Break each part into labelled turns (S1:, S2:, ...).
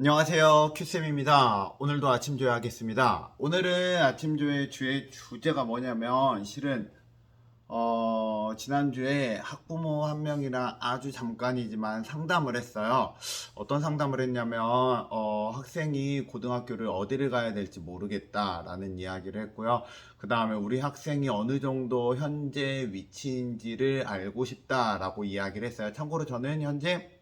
S1: 안녕하세요, 큐쌤입니다. 오늘도 아침조회 하겠습니다. 오늘은 아침조회 주제가 뭐냐면 실은 지난주에 학부모 한 명이랑 아주 잠깐이지만 상담을 했어요. 어떤 상담을 했냐면 학생이 고등학교를 어디를 가야 될지 모르겠다라는 이야기를 했고요. 그 다음에 우리 학생이 어느 정도 현재 위치인지를 알고 싶다라고 이야기를 했어요. 참고로 저는 현재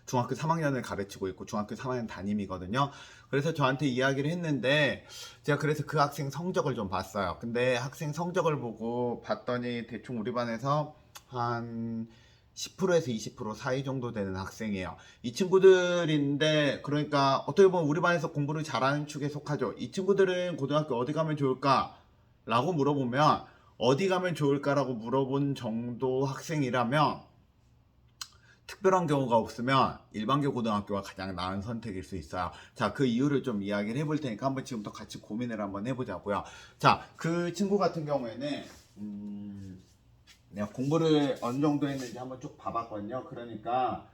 S1: 중학교 3학년을 가르치고 있고 중학교 3학년 담임이거든요. 그래서 저한테 이야기를 했는데 제가 그래서 그 학생 성적을 좀 봤어요. 근데 학생 성적을 보고 봤더니 대충 우리 반에서 한 10%에서 20% 사이 정도 되는 학생이에요. 이 친구들인데 그러니까 어떻게 보면 우리 반에서 공부를 잘하는 축에 속하죠. 이 친구들은 고등학교 어디 가면 좋을까? 라고 물어보면 어디 가면 좋을까라고 물어본 정도 학생이라면 특별한 경우가 없으면 일반교 고등학교가 가장 나은 선택일 수 있어요. 자, 그 이유를 좀 이야기를 해볼 테니까 한번 지금부터 같이 고민을 한번 해보자고요. 자, 그 친구 같은 경우에는 내가 공부를 어느 정도 했는지 한번 쭉 봐봤거든요. 그러니까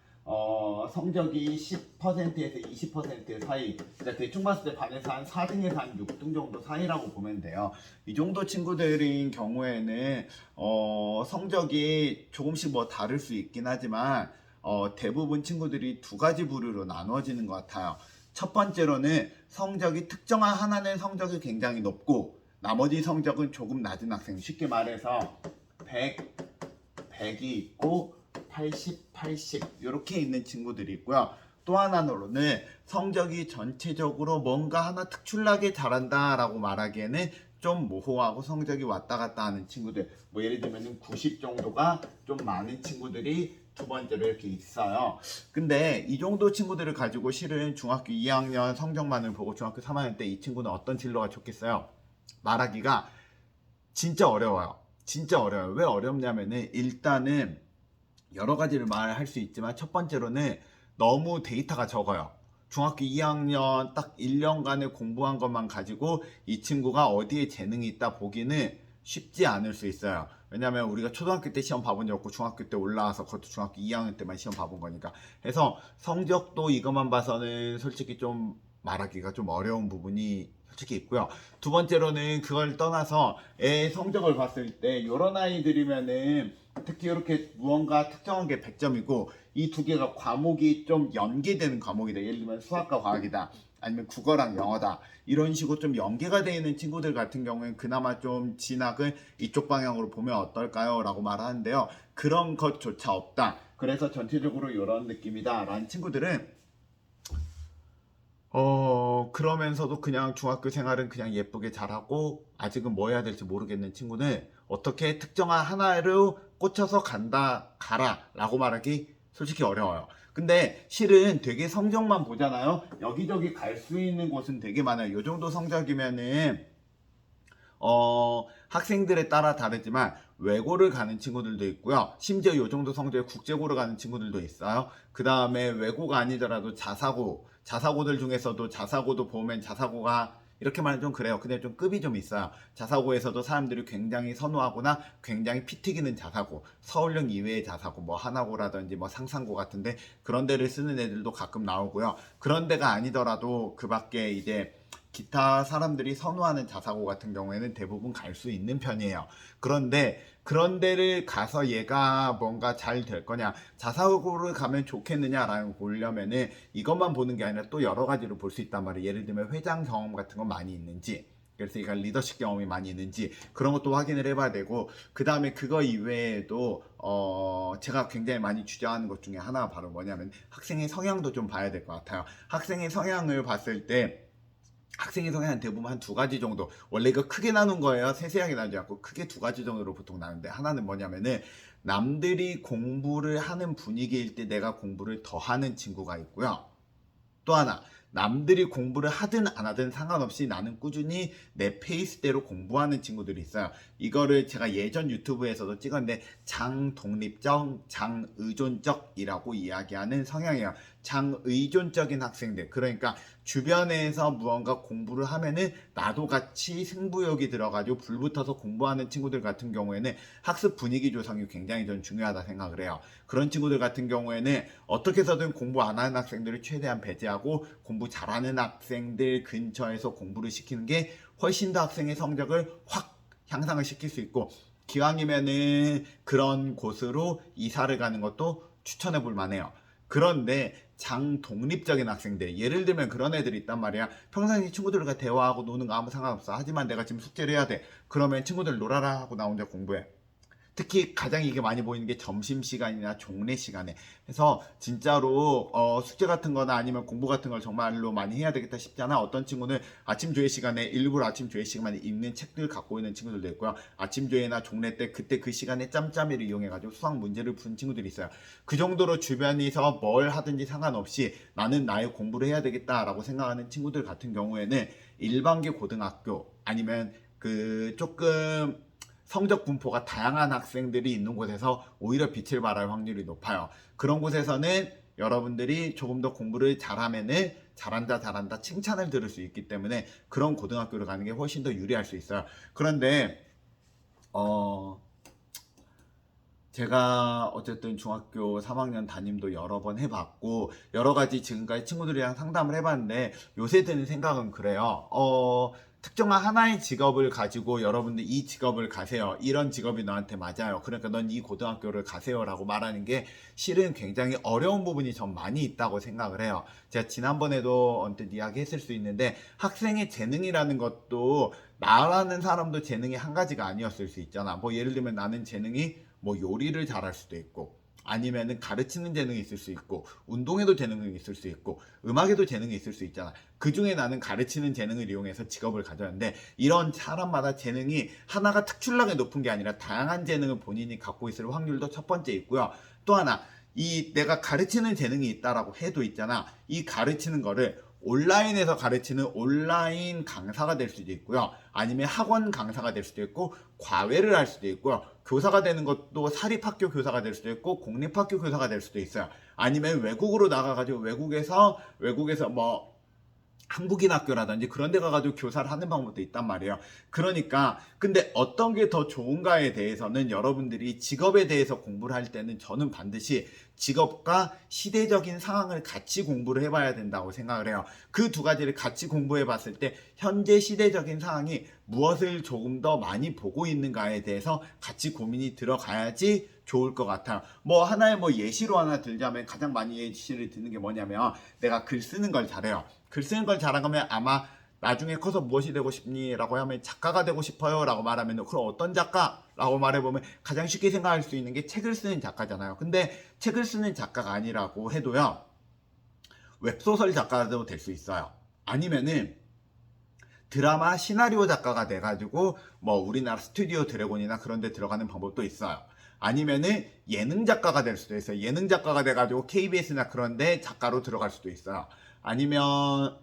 S1: 성적이 10%에서 20% 사이, 그러니까 대충 봤을 때 반에서 한 4등에서 한 6등 정도 사이라고 보면 돼요. 이 정도 친구들인 경우에는 성적이 조금씩 뭐 다를 수 있긴 하지만 대부분 친구들이 두 가지 부류로 나누어지는 것 같아요. 첫 번째로는 성적이 특정한 하나는 성적이 굉장히 높고 나머지 성적은 조금 낮은 학생, 쉽게 말해서 100, 100이 있고 80, 80 이렇게 있는 친구들이 있고요. 또 하나로는 성적이 전체적으로 뭔가 하나 특출나게 잘한다라고 말하기에는 좀 모호하고 성적이 왔다 갔다 하는 친구들, 뭐 예를 들면 90 정도가 좀 많은 친구들이 두 번째로 이렇게 있어요. 근데 이 정도 친구들을 가지고 실은 중학교 2학년 성적만을 보고 중학교 3학년 때 이 친구는 어떤 진로가 좋겠어요? 말하기가 진짜 어려워요. 진짜 어려워요. 왜 어렵냐면은 일단은 여러 가지를 말할 수 있지만 첫 번째로는 너무 데이터가 적어요. 중학교 2학년 딱 1년간의 공부한 것만 가지고 이 친구가 어디에 재능이 있다 보기는 쉽지 않을 수 있어요. 왜냐면 우리가 초등학교 때 시험 봐본 적 없고 중학교 때 올라와서 그것도 중학교 2학년 때만 시험 봐본 거니까. 해서 성적도 이것만 봐서는 솔직히 좀 말하기가 좀 어려운 부분이 솔직히 있고요. 두 번째로는 그걸 떠나서 애 성적을 봤을 때 이런 아이들이면은 특히 이렇게 무언가 특정한 게 100점이고 이 두 개가 과목이 좀 연계되는 과목이다. 예를 들면 수학과 과학이다. 아니면 국어랑 영어다. 이런 식으로 좀 연계가 되어 있는 친구들 같은 경우에는 그나마 좀 진학을 이쪽 방향으로 보면 어떨까요? 라고 말하는데요. 그런 것조차 없다. 그래서 전체적으로 이런 느낌이다. 라는 친구들은 그러면서도 그냥 중학교 생활은 그냥 예쁘게 잘하고 아직은 뭐 해야 될지 모르겠는 친구는 어떻게 특정한 하나로 꽂혀서 가라 라고 말하기 솔직히 어려워요. 근데 실은 되게 성적만 보잖아요. 여기저기 갈 수 있는 곳은 되게 많아요. 요 정도 성적이면은 학생들에 따라 다르지만 외고를 가는 친구들도 있고요. 심지어 요 정도 성적에 국제고를 가는 친구들도 있어요. 그 다음에 외고가 아니더라도 자사고들 중에서도 자사고도 보면 자사고가 이렇게 말하면 좀 그래요. 근데 좀 급이 좀 있어요. 자사고에서도 사람들이 굉장히 선호하거나 굉장히 피 튀기는 자사고, 서울역 이외의 자사고, 뭐 하나고라든지 뭐 상산고 같은데 그런 데를 쓰는 애들도 가끔 나오고요. 그런 데가 아니더라도 그 밖에 이제 기타 사람들이 선호하는 자사고 같은 경우에는 대부분 갈 수 있는 편이에요. 그런데 그런 데를 가서 얘가 뭔가 잘 될 거냐, 자사고를 가면 좋겠느냐라는 거 보려면은 이것만 보는 게 아니라 또 여러 가지로 볼 수 있단 말이에요. 예를 들면 회장 경험 같은 거 많이 있는지, 그래서 얘가 리더십 경험이 많이 있는지 그런 것도 확인을 해봐야 되고, 그 다음에 그거 이외에도 제가 굉장히 많이 주장하는 것 중에 하나가 바로 뭐냐면 학생의 성향도 좀 봐야 될 것 같아요. 학생의 성향을 봤을 때 학생의 성향은 대부분 한 두 가지 정도, 원래 이거 크게 나눈 거예요. 세세하게 나누지 않고 크게 두 가지 정도로 보통 나누는데, 하나는 뭐냐면은 남들이 공부를 하는 분위기일 때 내가 공부를 더 하는 친구가 있고요. 또 하나, 남들이 공부를 하든 안 하든 상관없이 나는 꾸준히 내 페이스대로 공부하는 친구들이 있어요. 이거를 제가 예전 유튜브에서도 찍었는데 장독립적, 장의존적이라고 이야기하는 성향이에요. 장의존적인 학생들, 그러니까 주변에서 무언가 공부를 하면은 나도 같이 승부욕이 들어가지고 불붙어서 공부하는 친구들 같은 경우에는 학습 분위기 조성이 굉장히 좀 중요하다 생각을 해요. 그런 친구들 같은 경우에는 어떻게 해서든 공부 안 하는 학생들을 최대한 배제하고 공부 잘하는 학생들 근처에서 공부를 시키는 게 훨씬 더 학생의 성적을 확 향상을 시킬 수 있고, 기왕이면은 그런 곳으로 이사를 가는 것도 추천해 볼 만해요. 그런데 장독립적인 학생들, 예를 들면 그런 애들이 있단 말이야. 평상시 친구들과 대화하고 노는 거 아무 상관없어. 하지만 내가 지금 숙제를 해야 돼. 그러면 친구들 놀아라 하고 나 혼자 공부해. 특히 가장 이게 많이 보이는 게 점심시간이나 종례 시간에. 그래서 진짜로 숙제 같은 거나 아니면 공부 같은 걸 정말로 많이 해야 되겠다 싶잖아. 어떤 친구는 아침 조회 시간에 일부러 아침 조회 시간에 읽는 책들 갖고 있는 친구들도 있고요. 아침 조회나 종례 때 그때 그 시간에 짬짬이를 이용해가지고 수학 문제를 푸는 친구들이 있어요. 그 정도로 주변에서 뭘 하든지 상관없이 나는 나의 공부를 해야 되겠다라고 생각하는 친구들 같은 경우에는 일반계 고등학교 아니면 그 조금 성적 분포가 다양한 학생들이 있는 곳에서 오히려 빛을 발할 확률이 높아요. 그런 곳에서는 여러분들이 조금 더 공부를 잘하면은 잘한다 칭찬을 들을 수 있기 때문에 그런 고등학교를 가는 게 훨씬 더 유리할 수 있어요. 그런데 제가 어쨌든 중학교 3학년 담임도 여러 번 해봤고 여러 가지 지금까지 친구들이랑 상담을 해봤는데 요새 드는 생각은 그래요. 특정한 하나의 직업을 가지고 여러분들 이 직업을 가세요. 이런 직업이 너한테 맞아요. 그러니까 넌 이 고등학교를 가세요라고 말하는 게 실은 굉장히 어려운 부분이 좀 많이 있다고 생각을 해요. 제가 지난번에도 언뜻 이야기했을 수 있는데 학생의 재능이라는 것도 나라는 사람도 재능이 한 가지가 아니었을 수 있잖아. 뭐 예를 들면 나는 재능이 뭐 요리를 잘할 수도 있고 아니면은 가르치는 재능이 있을 수 있고 운동에도 재능이 있을 수 있고 음악에도 재능이 있을 수 있잖아. 그 중에 나는 가르치는 재능을 이용해서 직업을 가졌는데 이런 사람마다 재능이 하나가 특출나게 높은 게 아니라 다양한 재능을 본인이 갖고 있을 확률도 첫 번째 있고요. 또 하나 이 내가 가르치는 재능이 있다라고 해도 있잖아. 이 가르치는 거를 온라인에서 가르치는 온라인 강사가 될 수도 있고요. 아니면 학원 강사가 될 수도 있고 과외를 할 수도 있고요. 교사가 되는 것도 사립학교 교사가 될 수도 있고 공립학교 교사가 될 수도 있어요. 아니면 외국으로 나가가지고 외국에서 뭐 한국인 학교라든지 그런 데 가가지고 교사를 하는 방법도 있단 말이에요. 그러니까 근데 어떤 게 더 좋은가에 대해서는 여러분들이 직업에 대해서 공부를 할 때는 저는 반드시 직업과 시대적인 상황을 같이 공부를 해봐야 된다고 생각을 해요. 그 두 가지를 같이 공부해 봤을 때 현재 시대적인 상황이 무엇을 조금 더 많이 보고 있는가에 대해서 같이 고민이 들어가야지 좋을 것 같아요. 뭐 하나의 뭐 예시로 하나 들자면 가장 많이 예시를 듣는 게 뭐냐면 내가 글 쓰는 걸 잘해요. 글 쓰는 걸 잘하면 아마 나중에 커서 무엇이 되고 싶니? 라고 하면 작가가 되고 싶어요 라고 말하면 그럼 어떤 작가? 라고 말해보면 가장 쉽게 생각할 수 있는 게 책을 쓰는 작가잖아요. 근데 책을 쓰는 작가가 아니라고 해도요 웹소설 작가도 될 수 있어요. 아니면은 드라마 시나리오 작가가 돼가지고 뭐 우리나라 스튜디오 드래곤이나 그런 데 들어가는 방법도 있어요. 아니면은 예능 작가가 될 수도 있어요. 예능 작가가 돼가지고 KBS나 그런 데 작가로 들어갈 수도 있어요. 아니면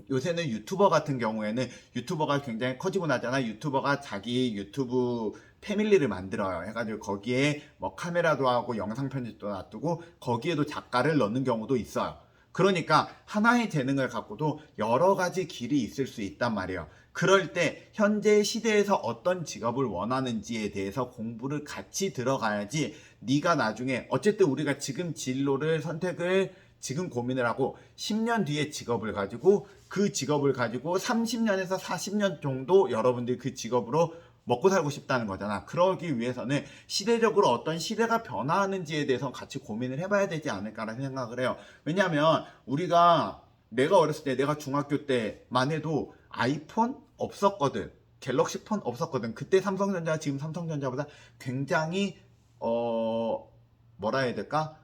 S1: 요새는 유튜버 같은 경우에는 유튜버가 굉장히 커지고 나잖아. 유튜버가 자기 유튜브 패밀리를 만들어요. 해가지고 거기에 뭐 카메라도 하고 영상 편집도 놔두고 거기에도 작가를 넣는 경우도 있어요. 그러니까 하나의 재능을 갖고도 여러 가지 길이 있을 수 있단 말이에요. 그럴 때 현재 시대에서 어떤 직업을 원하는지에 대해서 공부를 같이 들어가야지 네가 나중에 어쨌든 우리가 지금 진로를 선택을 지금 고민을 하고 10년 뒤에 직업을 가지고 그 직업을 가지고 30년에서 40년 정도 여러분들이 그 직업으로 먹고 살고 싶다는 거잖아. 그러기 위해서는 시대적으로 어떤 시대가 변화하는지에 대해서 같이 고민을 해봐야 되지 않을까라는 생각을 해요. 왜냐하면 내가 어렸을 때 내가 중학교 때만 해도 아이폰 없었거든. 갤럭시 폰 없었거든. 그때 삼성전자가 지금 삼성전자보다 굉장히 뭐라 해야 될까?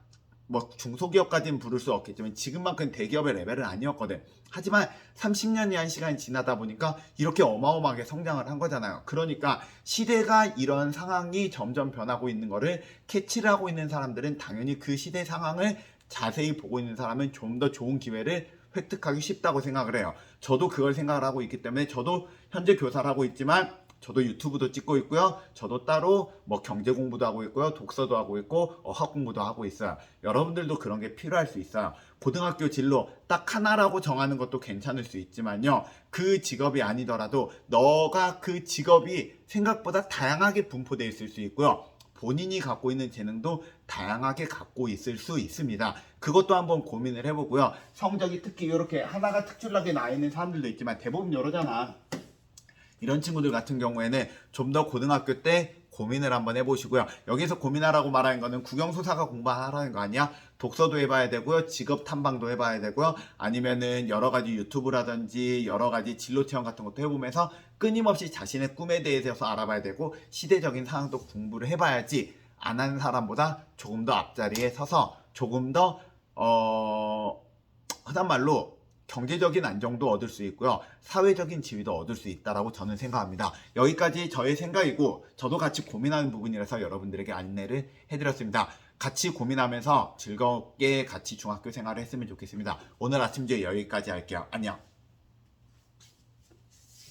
S1: 뭐 중소기업까지는 부를 수 없겠지만 지금만큼 대기업의 레벨은 아니었거든. 하지만 30년이란 시간이 지나다 보니까 이렇게 어마어마하게 성장을 한 거잖아요. 그러니까 시대가 이런 상황이 점점 변하고 있는 거를 캐치를 하고 있는 사람들은 당연히 그 시대 상황을 자세히 보고 있는 사람은 좀 더 좋은 기회를 획득하기 쉽다고 생각을 해요. 저도 그걸 생각을 하고 있기 때문에 저도 현재 교사를 하고 있지만 저도 유튜브도 찍고 있고요. 저도 따로 뭐 경제 공부도 하고 있고요. 독서도 하고 있고 어학 공부도 하고 있어요. 여러분들도 그런 게 필요할 수 있어요. 고등학교 진로 딱 하나라고 정하는 것도 괜찮을 수 있지만요. 그 직업이 아니더라도 너가 그 직업이 생각보다 다양하게 분포되어 있을 수 있고요. 본인이 갖고 있는 재능도 다양하게 갖고 있을 수 있습니다. 그것도 한번 고민을 해보고요. 성적이 특히 이렇게 하나가 특출나게 나 있는 사람들도 있지만 대부분 이러잖아. 이런 친구들 같은 경우에는 좀 더 고등학교 때 고민을 한번 해보시고요. 여기서 고민하라고 말하는 거는 국영수사가 공부하라는 거 아니야? 독서도 해봐야 되고요. 직업 탐방도 해봐야 되고요. 아니면은 여러 가지 유튜브라든지 여러 가지 진로 체험 같은 것도 해보면서 끊임없이 자신의 꿈에 대해서 알아봐야 되고 시대적인 상황도 공부를 해봐야지 안 하는 사람보다 조금 더 앞자리에 서서 조금 더 흔한 말로 경제적인 안정도 얻을 수 있고요. 사회적인 지위도 얻을 수 있다라고 저는 생각합니다. 여기까지 저의 생각이고 저도 같이 고민하는 부분이라서 여러분들에게 안내를 해드렸습니다. 같이 고민하면서 즐겁게 같이 중학교 생활을 했으면 좋겠습니다. 오늘 아침 제 여기까지 할게요. 안녕.